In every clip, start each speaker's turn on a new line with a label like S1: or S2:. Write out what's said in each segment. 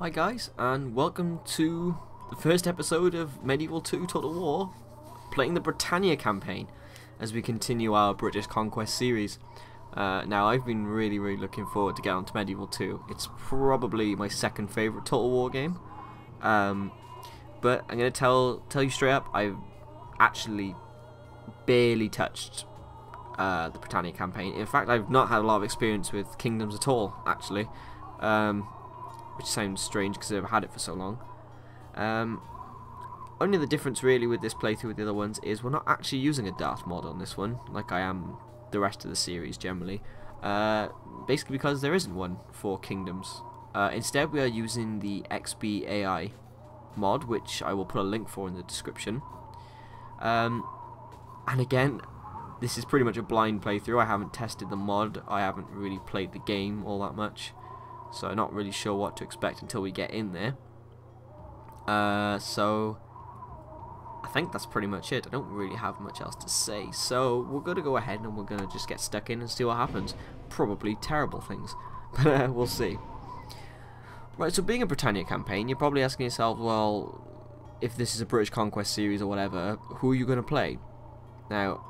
S1: Hi guys, and welcome to the first episode of Medieval 2 Total War, playing the Britannia campaign as we continue our British Conquest series. Now I've been really looking forward to get onto Medieval 2. It's probably my second favourite Total War game, but I'm going to tell you straight up, I've actually barely touched the Britannia campaign. In fact, I've not had a lot of experience with Kingdoms at all, actually. Which sounds strange because I've had it for so long. Only the difference really with this playthrough with the other ones is we're not actually using a Dart mod on this one, like I am the rest of the series generally. Basically because there isn't one for Kingdoms. Instead we are using the XB AI mod, which I will put a link for in the description. And again, this is pretty much a blind playthrough. I haven't tested the mod, I haven't really played the game all that much. So I'm not really sure what to expect until we get in there. So I think that's pretty much it. I don't really have much else to say. So we're going to go ahead and we're going to just get stuck in and see what happens. Probably terrible things, but we'll see. Right, so being a Britannia campaign, you're probably asking yourself, well, if this is a British Conquest series or whatever, who are you going to play? Now,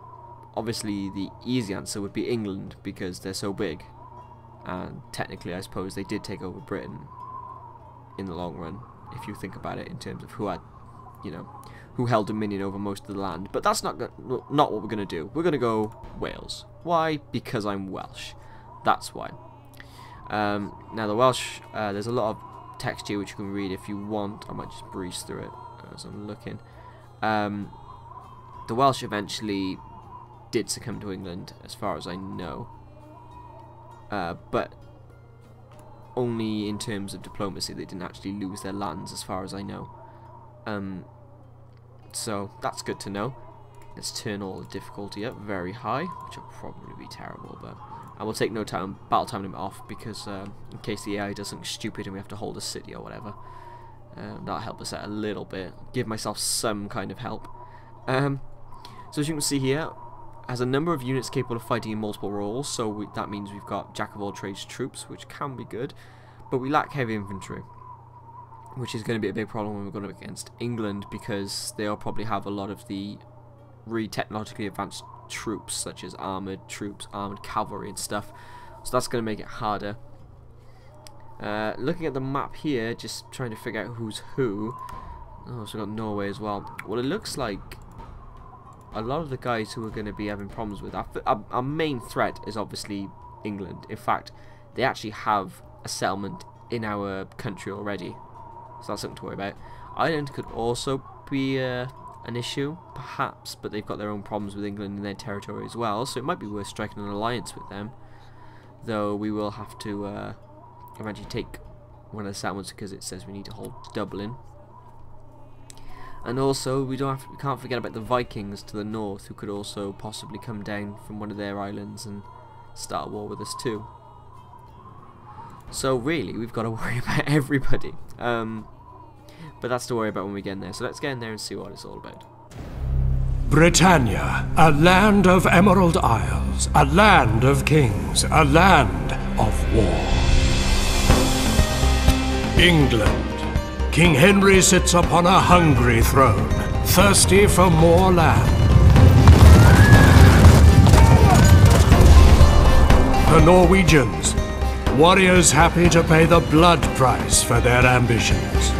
S1: obviously the easy answer would be England, because they're so big. And technically, I suppose they did take over Britain in the long run, if you think about it, in terms of who had, who held dominion over most of the land. But that's not what we're going to do. We're going to go Wales. Why? Because I'm Welsh. That's why. Now, the Welsh, there's a lot of text here which you can read if you want. I might just breeze through it as I'm looking. The Welsh eventually did succumb to England, as far as I know. But only in terms of diplomacy. They didn't actually lose their lands, as far as I know. So that's good to know. Let's turn all the difficulty up very high, which will probably be terrible, but I will take no time battle time limit off, because in case the AI does something stupid and we have to hold a city or whatever, that'll help us out a little bit. Give myself some kind of help. So as you can see here, has a number of units capable of fighting in multiple roles, so that means we've got jack of all trades troops, which can be good, but we lack heavy infantry, which is going to be a big problem when we're going up against England, because they'll probably have a lot of the really technologically advanced troops, such as armoured troops, armoured cavalry and stuff, so that's going to make it harder. Looking at the map here, just trying to figure out who's who. Oh, so we've got Norway as well. Well, it looks like a lot of the guys who are going to be having problems with that, our main threat is obviously England. In fact, they actually have a settlement in our country already, so that's something to worry about. Ireland could also be an issue, perhaps, but they've got their own problems with England in their territory as well, so it might be worth striking an alliance with them, though we will have to eventually take one of the settlements, because it says we need to hold Dublin. And also, we can't forget about the Vikings to the north, who could also possibly come down from one of their islands and start a war with us too. So really, we've got to worry about everybody. But that's to worry about when we get in there. So let's get in there and see what it's all about.
S2: Britannia, a land of emerald isles, a land of kings, a land of war. England. King Henry sits upon a hungry throne, thirsty for more land. The Norwegians, warriors happy to pay the blood price for their ambitions.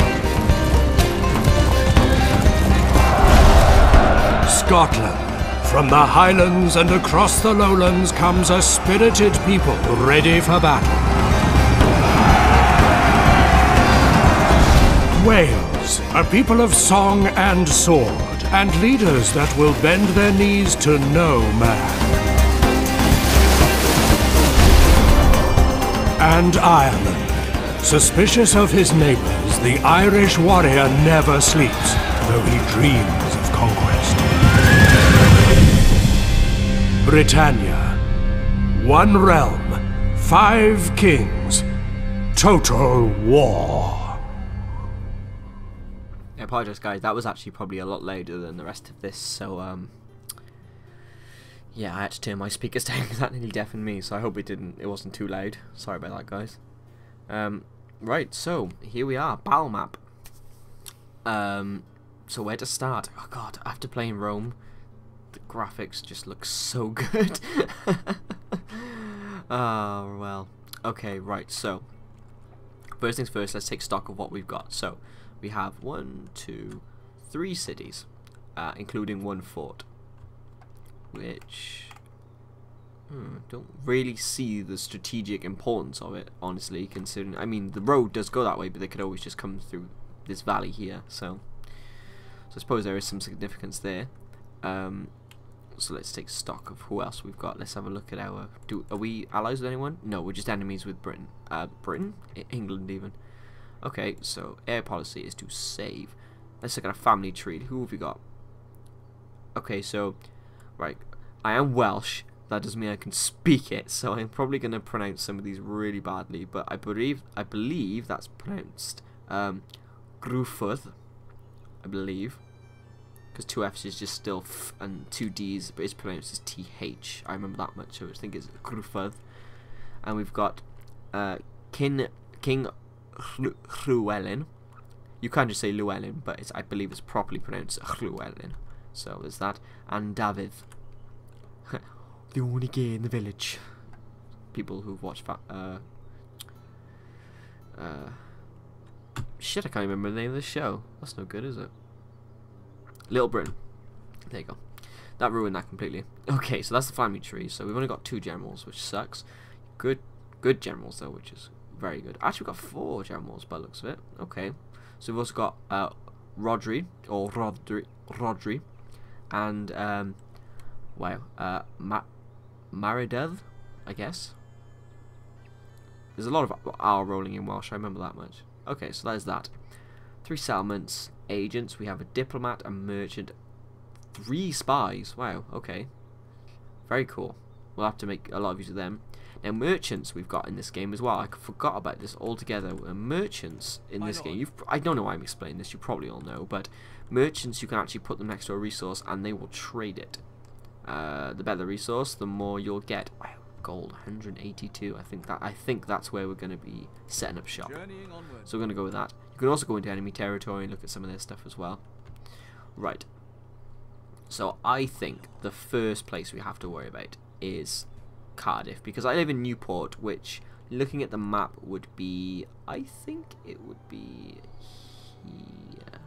S2: Scotland, from the Highlands and across the Lowlands comes a spirited people ready for battle. Wales, a people of song and sword, and leaders that will bend their knees to no man. And Ireland, suspicious of his neighbours, the Irish warrior never sleeps, though he dreams of conquest. Britannia, one realm, 5 kings, total war.
S1: I apologise guys, that was actually probably a lot louder than the rest of this, so yeah, I had to turn my speakers down because that nearly deafened me, so I hope it wasn't too loud. Sorry about that guys. Right, so here we are, battle map. So where to start? Oh god, after playing Rome, the graphics just look so good. Oh well. Okay, right, so first things first, let's take stock of what we've got. So we have 1, 2, 3 cities, including 1 fort, which don't really see the strategic importance of it, honestly, considering, I mean, the road does go that way, but they could always just come through this valley here, so I suppose there is some significance there. So let's take stock of who else we've got. Let's have a look at our... Are we allies with anyone? No, we're just enemies with Britain. Britain? England, even. Okay, so air policy is to save. Let's look at a family tree. Who have we got? Okay, so... Right, I am Welsh. That doesn't mean I can speak it, so I'm probably going to pronounce some of these really badly, but I believe that's pronounced Gruffudd, I believe, because 2 F's is just still F and 2 D's, but it's pronounced as TH. I remember that much, so I think it's Gruffudd. And we've got King Llewelyn. You can just say Llewelyn, but I believe it's properly pronounced Llewelyn. So there's that. And David, the only gay in the village. People who've watched shit, I can't remember the name of the show. That's no good, is it? Little Britain. There you go. That ruined that completely. Okay, so that's the family tree. So we've only got 2 generals, which sucks. Good generals though, which is very good. Actually, we've got 4 generals by the looks of it. Okay. So we've also got Rodri, and Maridedd, I guess. There's a lot of R rolling in Welsh, I remember that much. Okay, so there's that. 3 settlements, agents, we have a diplomat, a merchant, 3 spies. Wow, okay. Very cool. We'll have to make a lot of use of them. Now, merchants we've got in this game as well. I forgot about this altogether. Merchants in this game, I don't know why I'm explaining this, you probably all know, but merchants, you can actually put them next to a resource and they will trade it. The better the resource, the more you'll get. Wow, gold, 182. I think that's where we're going to be setting up shop. So we're going to go with that. You can also go into enemy territory and look at some of their stuff as well. Right. So I think the first place we have to worry about is Cardiff, because I live in Newport, which, looking at the map, would be, I think it would be here.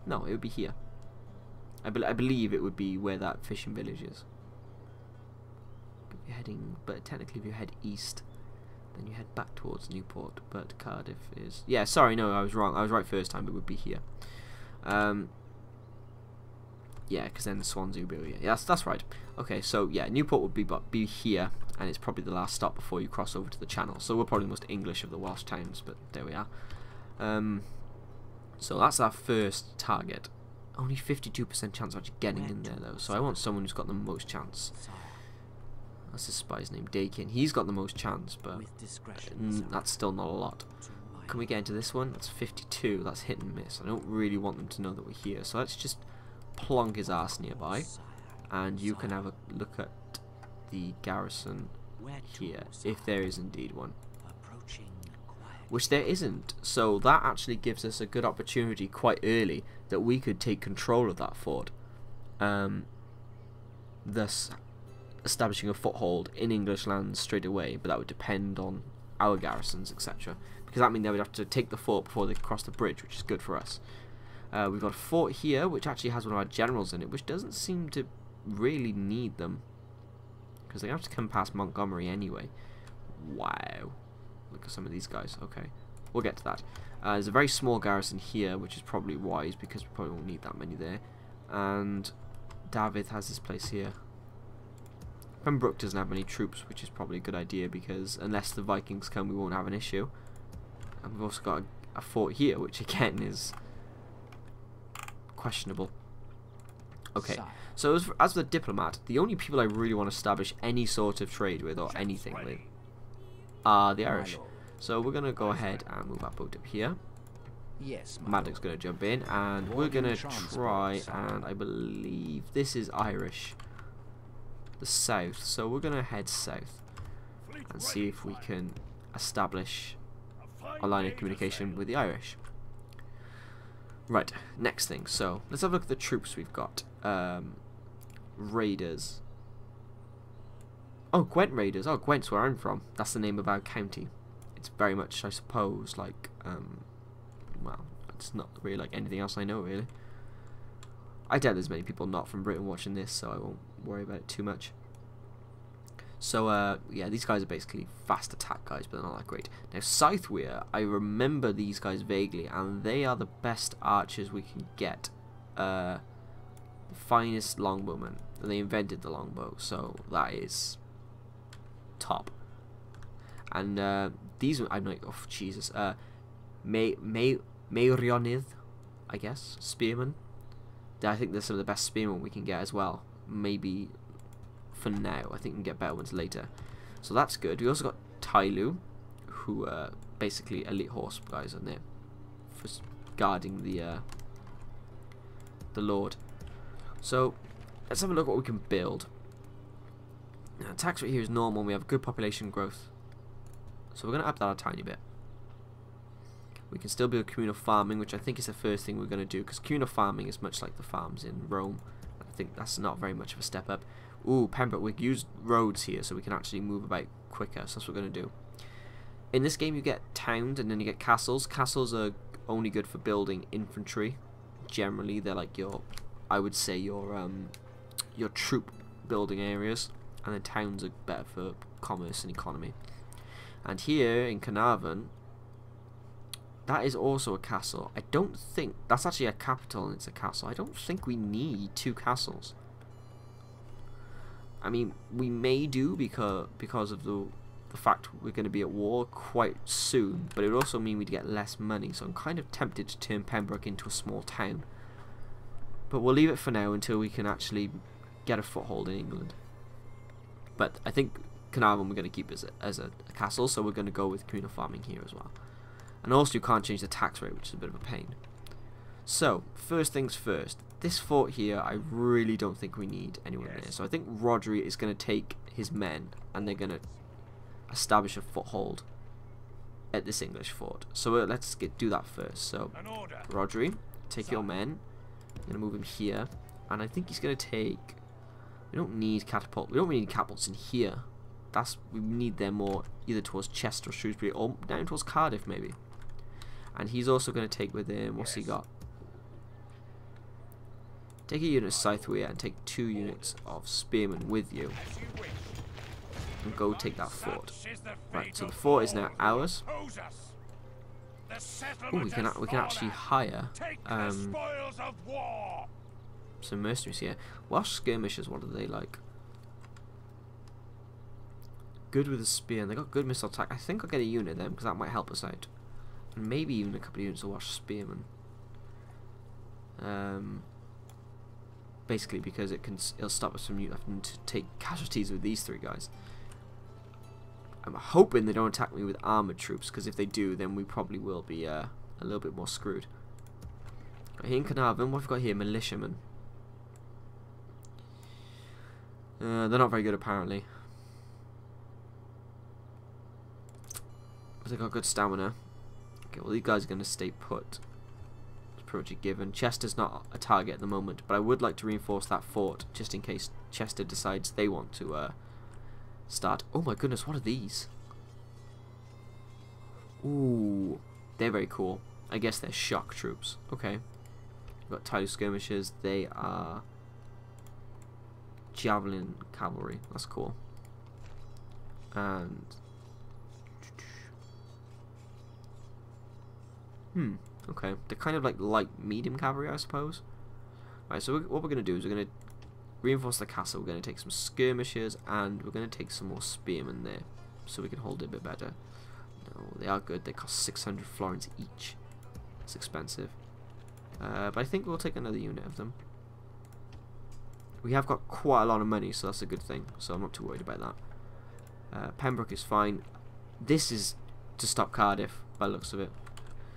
S1: No, it would be here. I believe it would be where that fishing village is. If you're heading, but technically if you head east, then you head back towards Newport, but Cardiff is... Yeah, sorry, no, I was wrong. I was right first time, it would be here. Yeah, because then the Swansea would be here. Yeah, that's right. Okay, so yeah, Newport would be here, and it's probably the last stop before you cross over to the channel. So we're probably the most English of the Welsh towns, but there we are. So that's our first target. Only 52% chance of actually getting in there, though. So I want someone who's got the most chance. That's his spy's name, Dakin. He's got the most chance, but that's still not a lot. Can we get into this one? That's 52. That's hit and miss. I don't really want them to know that we're here. So let's just plonk his ass nearby. And you can have a look at the garrison here, if there is indeed one. Which there isn't. So that actually gives us a good opportunity quite early that we could take control of that fort. Thus establishing a foothold in English lands straight away, but that would depend on our garrisons, etc. Because that means they would have to take the fort before they cross the bridge, which is good for us. We've got a fort here, which actually has one of our generals in it, which doesn't seem to really need them, because they have to come past Montgomery anyway. Wow. Look at some of these guys. Okay, we'll get to that. There's a very small garrison here, which is probably wise, because we probably won't need that many there. And David has this place here. Pembroke doesn't have many troops, which is probably a good idea, because unless the Vikings come, we won't have an issue. And we've also got a fort here, which again is questionable. Okay, so as for the diplomat, the only people I really want to establish any sort of trade with or anything with are the Irish. So we're going to go ahead and move our boat up here. Yes, Maddox's going to jump in, and we're going to try, and I believe this is Irish, the south. So we're going to head south and see if we can establish a line of communication with the Irish. Right, next thing. So let's have a look at the troops we've got. Raiders. Oh, Gwent Raiders. Oh, Gwent's where I'm from. That's the name of our county. It's very much, I suppose, like, well, it's not really like anything else I know, really. I doubt there's many people not from Britain watching this, so I won't worry about it too much. So, yeah, these guys are basically fast attack guys, but they're not that great. Now, Southweir, I remember these guys vaguely, and they are the best archers we can get. The finest longbowmen, and they invented the longbow, so that is top. And these, I'm like, oh Jesus, Meirionith, I guess, spearmen. I think they're some of the best spearmen we can get as well. Maybe for now. I think we can get better ones later. So that's good. We also got Tyloo, who basically elite horse guys on there for guarding the Lord. So let's have a look at what we can build. Now, tax rate here is normal. We have good population growth, so we're going to up that a tiny bit. We can still build communal farming, which I think is the first thing we're going to do, because communal farming is much like the farms in Rome. I think that's not very much of a step up. Ooh, Pembroke, we use roads here so we can actually move about quicker, so that's what we're going to do. In this game you get towns and then you get castles. Castles are only good for building infantry. Generally they're like your, I would say your troop building areas, and then towns are better for commerce and economy. And here in Carnarvon, that is also a castle. I don't think that's actually a capital and it's a castle. I don't think we need 2 castles. I mean, we may do because of the fact we're going to be at war quite soon, but it would also mean we'd get less money. So I'm kind of tempted to turn Pembroke into a small town. But we'll leave it for now until we can actually get a foothold in England. But I think Carnarvon we're going to keep as a castle, so we're going to go with communal farming here as well. And also you can't change the tax rate, which is a bit of a pain. So, first things first. This fort here, I really don't think we need anyone there. So I think Rodri is going to take his men, and they're going to establish a foothold at this English fort. So let's do that first. So, Rodri, take your men. I'm going to move him here. And I think he's going to take... We don't need catapult. We don't really need catapults in here. We need them more either towards Chester or Shrewsbury, or down towards Cardiff maybe. And he's also going to take with him, what's he got? Take a unit of Southweir and take 2 units of spearmen with you. And go take that fort. Right, so the fort is now ours. Oh, we can actually hire some mercenaries here. Welsh skirmishers, what are they like? Good with a spear, and they got good missile attack. I think I'll get a unit of them because that might help us out. And maybe even a couple of units of Welsh spearmen. Basically because it'll stop us from having to take casualties with these 3 guys. I'm hoping they don't attack me with armoured troops, because if they do, then we probably will be a little bit more screwed. Right, here in Carnarvon, what have we got here? Militiamen. They're not very good apparently. But they got good stamina. Okay, well these guys are going to stay put. It's pretty much a given. Chester's not a target at the moment, but I would like to reinforce that fort just in case Chester decides they want to start. Oh my goodness, what are these? Ooh, they're very cool. I guess they're shock troops. Okay. We've got Tyloo skirmishers. They are javelin cavalry. That's cool. And okay. They're kind of like light medium cavalry, I suppose. Right, so what we're going to do is we're going to reinforce the castle. We're going to take some skirmishers, and we're going to take some more spearmen there, so we can hold it a bit better. No, they are good. They cost 600 florins each. It's expensive. But I think we'll take another unit of them. We have got quite a lot of money, so that's a good thing. So I'm not too worried about that. Pembroke is fine. This is to stop Cardiff, by the looks of it.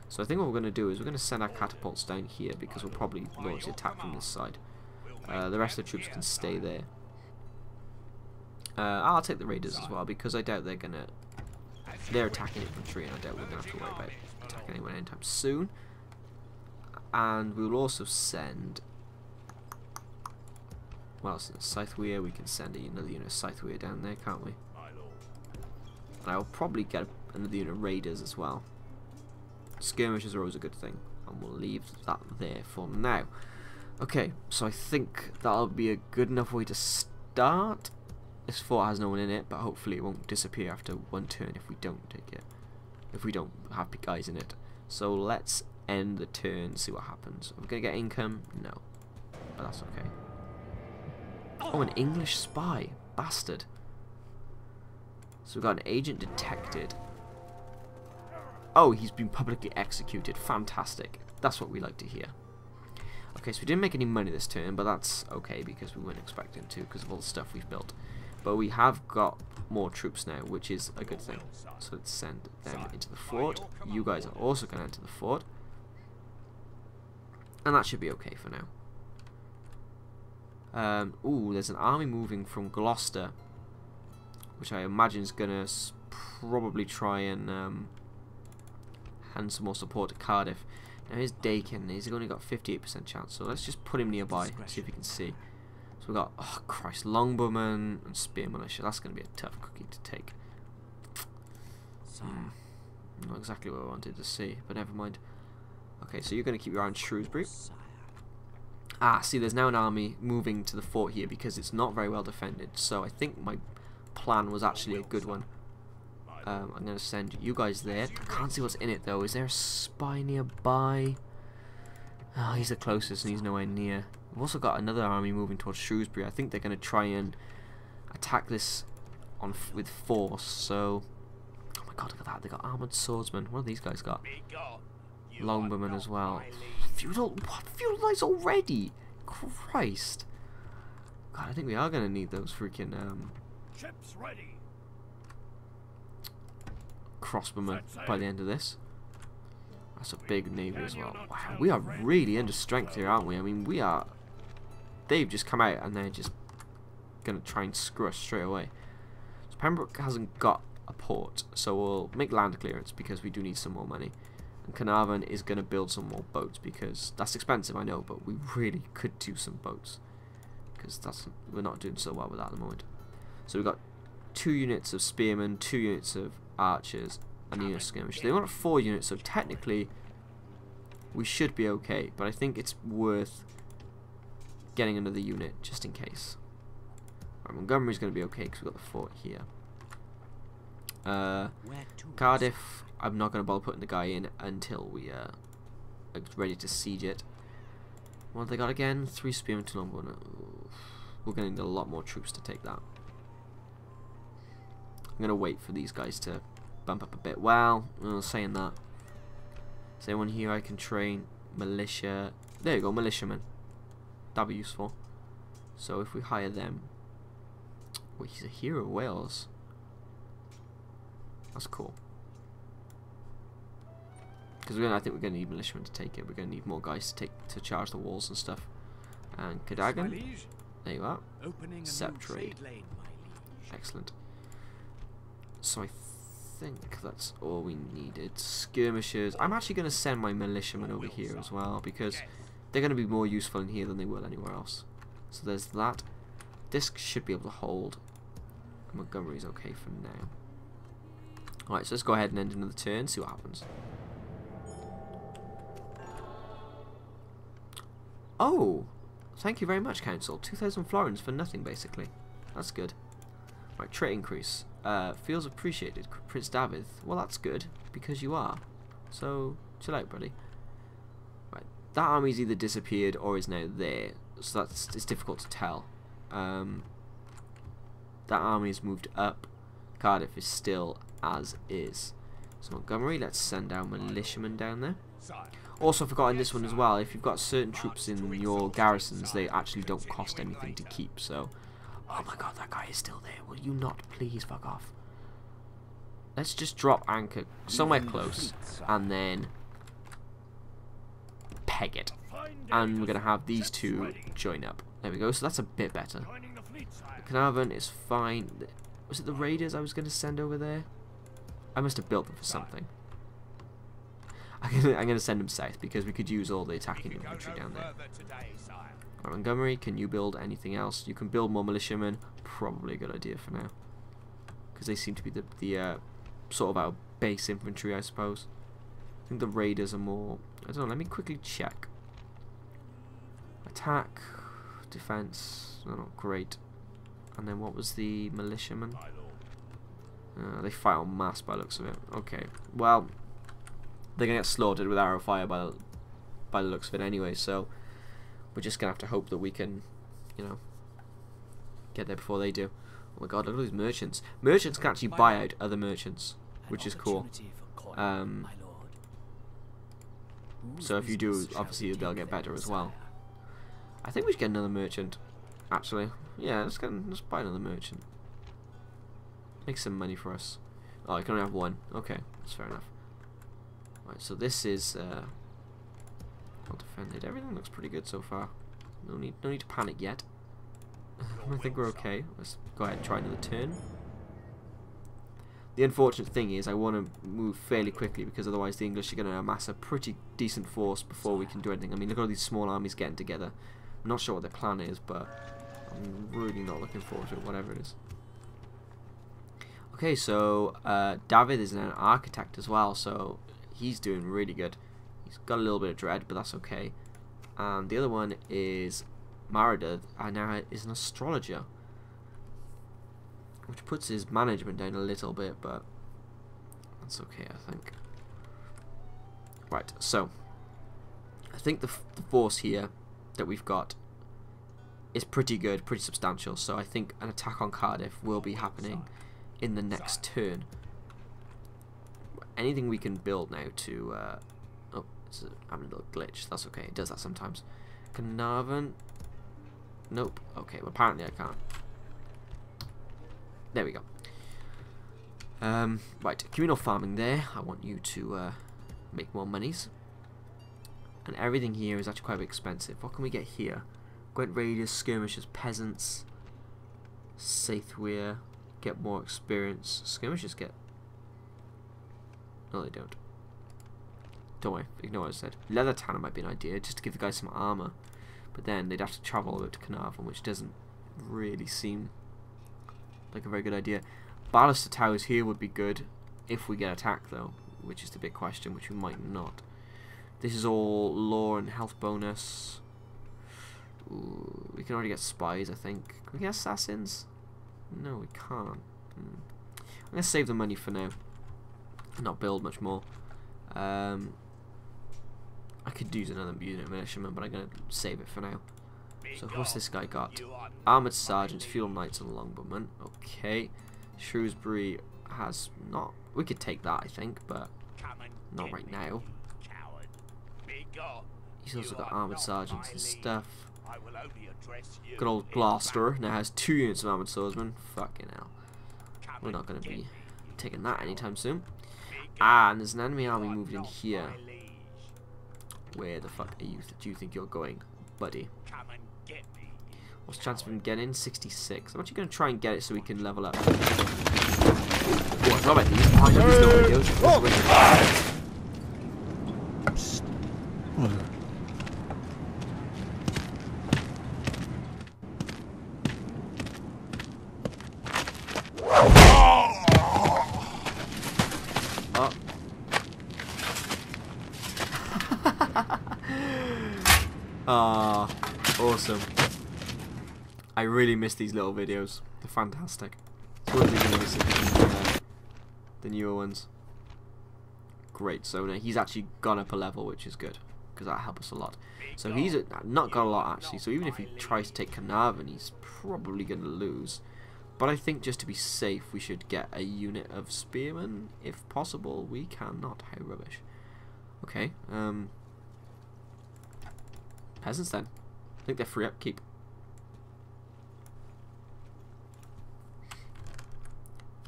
S1: So I think what we're going to do is we're going to send our catapults down here, because we'll probably launch the attack from this side. The rest of the troops can stay there. They're attacking infantry, and I doubt we're going to have to worry about attacking anyone anytime soon. And we'll also send... What else? Scytheweir. We can send another unit of Scytheweir down there, can't we? And I'll probably get another unit of Raiders as well. Skirmishers are always a good thing, and we'll leave that there for now. Okay, so I think that'll be a good enough way to start. This fort has no one in it, but hopefully it won't disappear after one turn if we don't take it. If we don't have guys in it. So let's end the turn, see what happens. Are we going to get income? No. But that's okay. Oh, an English spy. Bastard. So we've got an agent detected. Oh, he's been publicly executed. Fantastic. That's what we like to hear. Okay, so we didn't make any money this turn, but that's okay because we weren't expecting to because of all the stuff we've built. But we have got more troops now, which is a good thing. So let's send them into the fort. You guys are also going to enter the fort. And that should be okay for now. Ooh, there's an army moving from Gloucester, which I imagine is going to probably try and hand some more support to Cardiff. Now here's Dakin. He's only got 58% chance, so let's just put him nearby and see if we can see. So we've got, oh Christ, Longbowmen and Spear Militia. That's going to be a tough cookie to take. Not exactly what I wanted to see, but never mind. Okay, so you're going to keep your eye on Shrewsbury. Ah, see, there's now an army moving to the fort here because it's not very well defended. So I think my plan was actually a good one. I'm going to send you guys there. I can't see what's in it, though. Is there a spy nearby? Oh, he's the closest and he's nowhere near. We've also got another army moving towards Shrewsbury. I think they're going to try and attack this with force. So, oh my god, look at that. They got armored swordsmen. What have these guys got? Longbowmen as well. Feudalize already? Christ. God, I think we are going to need those freaking
S2: Ships ready.
S1: crossbowmen by the end of this. That's a big navy as well. Wow, we are really under strength here, aren't we? I mean, we are... They've just come out and they're just going to try and screw us straight away. So Pembroke hasn't got a port, so we'll make land clearance because we do need some more money. And Carnarvon is going to build some more boats because that's expensive, I know, but we really could do some boats because we're not doing so well with that at the moment. So we've got 2 units of spearmen, 2 units of archers, and a unit of skirmish. They want 4 units, so technically we should be okay, but I think it's worth getting another unit just in case. Right, Montgomery's going to be okay because we've got the fort here. Cardiff, I'm not going to bother putting the guy in until we are ready to siege it. What have they got again? 3 spearmen, 2 longbowmen. We're going to need a lot more troops to take that. I'm going to wait for these guys to bump up a bit. Well, saying that, is there anyone here I can train? Militia. There you go, militiamen. That'd be useful. So if we hire them. Wait, he's a hero of Wales. That's cool. Because I think we're going to need militiamen to take it. We're going to need more guys to charge the walls and stuff. And Cadogan. There you are. Sept trade. Excellent. So I think that's all we needed. Skirmishers. I'm actually going to send my militiamen over here as well because they're going to be more useful in here than they will anywhere else. So there's that. This should be able to hold. Montgomery's okay for now. Alright, so let's go ahead and end another turn, see what happens. Oh! Thank you very much, Council. 2,000 florins for nothing, basically. That's good. Right, trait increase. Feels appreciated, Prince David. Well, that's good, because you are. So, chill out, buddy. Right, that army's either disappeared or is now there, so it's difficult to tell. That army's moved up. Cardiff is still as is. So Montgomery, let's send our militiamen down there. Also, I forgot in this one as well, if you've got certain troops in your garrisons, they actually don't cost anything to keep, so... Oh my god, that guy is still there. Will you not please fuck off? Let's just drop anchor somewhere close, and then... peg it. And we're going to have these two join up. There we go, so that's a bit better. Carnarvon is fine. Was it the raiders I was going to send over there? I must have built them for something. I'm gonna send them south because we could use all the attacking infantry down there. Right, Montgomery, can you build anything else? You can build more militiamen. Probably a good idea for now, because they seem to be the sort of our base infantry, I suppose. I think the raiders are more. I don't know. Let me quickly check. Attack, defense. No, not great. And then what was the militiamen? They fight en masse by the looks of it. Okay. Well, they're gonna get slaughtered with arrow fire by the looks of it anyway. So we're just gonna have to hope that we can, you know, get there before they do. Oh my god, look at these merchants. Merchants can actually buy out other merchants, which is cool. So if you do, obviously they'll get better as well. I think we should get another merchant, actually. Yeah, let's buy another merchant. Make some money for us. Oh, I can only have one. Okay, that's fair enough. Right, so this is well defended. Everything looks pretty good so far. No need to panic yet. I think we're okay. Let's go ahead and try another turn. The unfortunate thing is I want to move fairly quickly, because otherwise the English are going to amass a pretty decent force before we can do anything. I mean, look at all these small armies getting together. I'm not sure what their plan is, but I'm really not looking forward to it, whatever it is. Okay, so David is an architect as well, so he's doing really good. He's got a little bit of dread, but that's okay. And the other one is Marida, and now is an astrologer, which puts his management down a little bit, but that's okay, I think. Right, so I think the force here that we've got is pretty good, pretty substantial, so I think an attack on Cardiff will be happening in the next turn. Anything we can build now to oh, it's having a little glitch. That's okay, it does that sometimes. Carnarvon, nope. Okay, well apparently I can't. There we go. Right, communal farming there. I want you to make more monies. And everything here is actually quite expensive. What can we get here? Gwent raiders, skirmishers, peasants, Saithweir, get more experience. Skirmishers get. No, they don't. Don't worry, ignore what I said. Leather tanner might be an idea, just to give the guys some armor. But then they'd have to travel over to Carnarvon, which doesn't really seem like a very good idea. Baluster towers here would be good if we get attacked, though, which is the big question, which we might not. This is all lore and health bonus. Ooh, we can already get spies, I think. Can we get assassins? No, we can't. I'm going to save the money for now and not build much more. I could use another unit of militiamen, but I'm going to save it for now. So what's this guy got? Armoured sergeants, field knights, and longbowmen. Okay. Shrewsbury has not. We could take that, I think, but not right now. He's also got armoured sergeants and stuff. Good old Gloucester now has 2 units of armoured swordsmen. Fucking hell. We're not going to be taking that anytime soon. And there's an enemy army moved in here. Where the fuck are you? Do you think you're going, buddy? What's the chance of him getting? 66. I'm actually going to try and get it so we can level up. Oh, I forgot about these. Oh, I know these little videos. Ah, awesome. I really miss these little videos. They're fantastic. It's one of the newer ones. Great, so now he's actually gone up a level, which is good, because that helps us a lot. So he's not got a lot, actually, so even if he tries to take Carnarvon, he's probably going to lose. But I think just to be safe, we should get a unit of spearmen, if possible. We cannot. How rubbish. Okay, peasants then. I think they're free upkeep.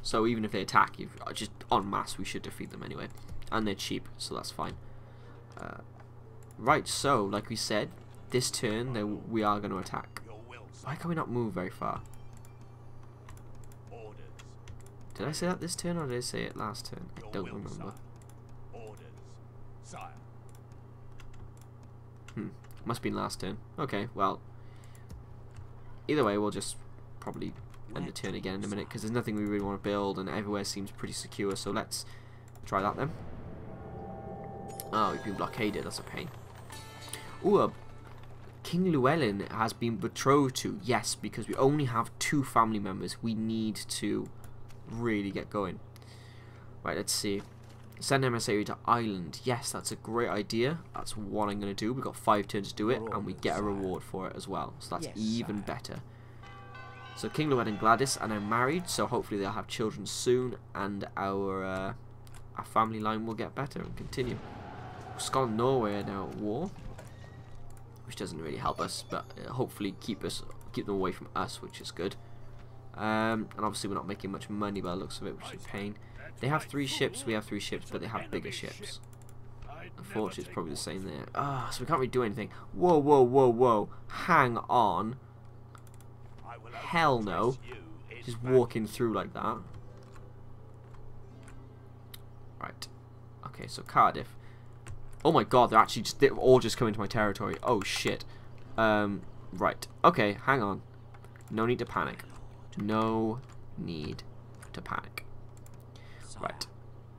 S1: So even if they attack you, just en masse, we should defeat them anyway. And they're cheap, so that's fine. Right, so, like we said, this turn, we are going to attack. Why can we not move very far? Did I say that this turn or did I say it last turn? I don't remember. Must be last turn. Okay, well. Either way, we'll just probably end the turn again in a minute because there's nothing we really want to build and everywhere seems pretty secure. So let's try that then. Oh, we've been blockaded. That's a pain. Ooh, King Llewelyn has been betrothed to. Yes, because we only have 2 family members. We need to really get going. Right, let's see. Send emissary to Island. Yes, that's a great idea. That's what I'm going to do. We've got 5 turns to do it, and we get a reward for it as well. So that's even better. So King Llewelyn and Gladys are now married, so hopefully they'll have children soon, and our family line will get better and continue. Scotland and Norway are now at war, which doesn't really help us, but hopefully keep them away from us, which is good. And obviously we're not making much money by the looks of it, which is a pain. They have 3 ships, we have 3 ships, but they have bigger ships. Unfortunately, it's probably the same there. Ah, so we can't really do anything. Whoa, whoa, whoa, whoa. Hang on. Hell no. Just walking through like that. Right. Okay, so Cardiff. Oh my god, they're all just coming to my territory. Oh shit. Right. Okay, hang on. No need to panic. No need to panic. Right.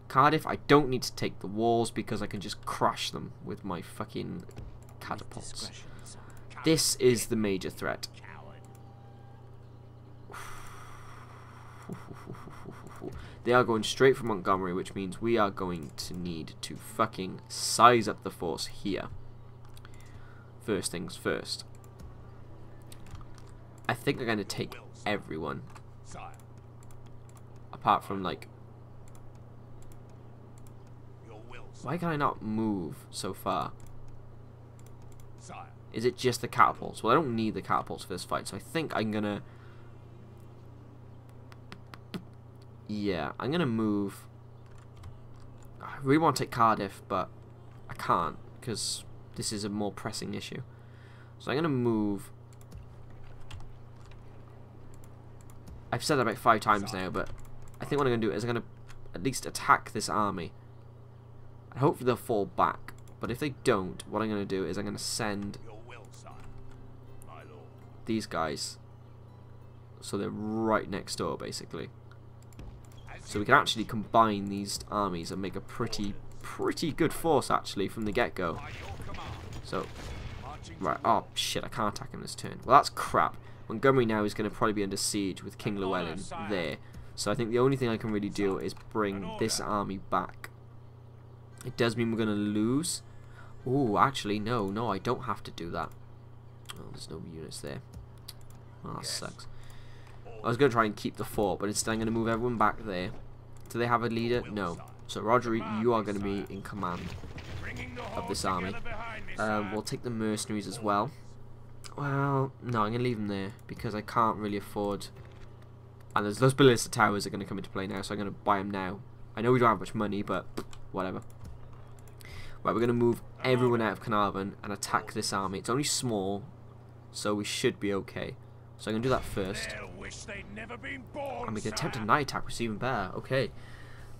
S1: Cardiff, I don't need to take the walls because I can just crush them with my fucking catapults. This is the major threat. They are going straight for Montgomery, which means we are going to need to fucking size up the force here. First things first. I think they're going to take everyone. Apart from, like... Why can I not move so far? Is it just the catapults? Well, I don't need the catapults for this fight, so I think I'm going to... Yeah, I'm going to move... I really want to take Cardiff, but I can't, because this is a more pressing issue. So I'm going to move... I've said that about 5 times now, but I think what I'm going to do is I'm going to at least attack this army. And hopefully they'll fall back. But if they don't, what I'm going to do is I'm going to send these guys so they're right next door, basically. So we can actually combine these armies and make a pretty good force, actually, from the get-go. So, right, oh shit, I can't attack him this turn. Well, that's crap. Montgomery now is going to probably be under siege with King Llewelyn there. So I think the only thing I can really do is bring this army back. It does mean we're going to lose. Ooh, actually, no, I don't have to do that. Oh, there's no units there. Oh, that sucks. I was going to try and keep the fort, but instead I'm going to move everyone back there. Do they have a leader? No. So, Roger, you are going to be in command of this army. We'll take the mercenaries as well. Well, no, I'm going to leave them there because I can't really afford... And those ballista towers are going to come into play now, so I'm going to buy them now. I know we don't have much money, but whatever. Right, we're going to move everyone out of Carnarvon and attack this army. It's only small, so we should be okay. So I'm going to do that first. And we can attempt a night attack, which is even better. Okay,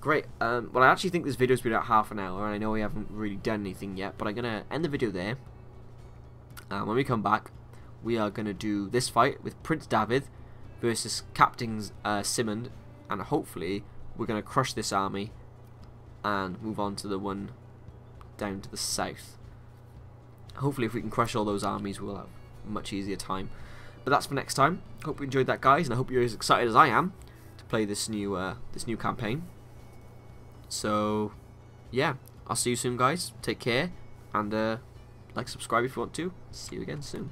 S1: great. Well, I actually think this video's been about half an hour, and I know we haven't really done anything yet, but I'm going to end the video there. When we come back, we are going to do this fight with Prince David versus Captain Simond, and hopefully we're going to crush this army and move on to the one down to the south. Hopefully if we can crush all those armies, we'll have a much easier time. But that's for next time. Hope you enjoyed that, guys, and I hope you're as excited as I am to play this new campaign. So yeah, I'll see you soon, guys. Take care, and like, subscribe if you want to. See you again soon.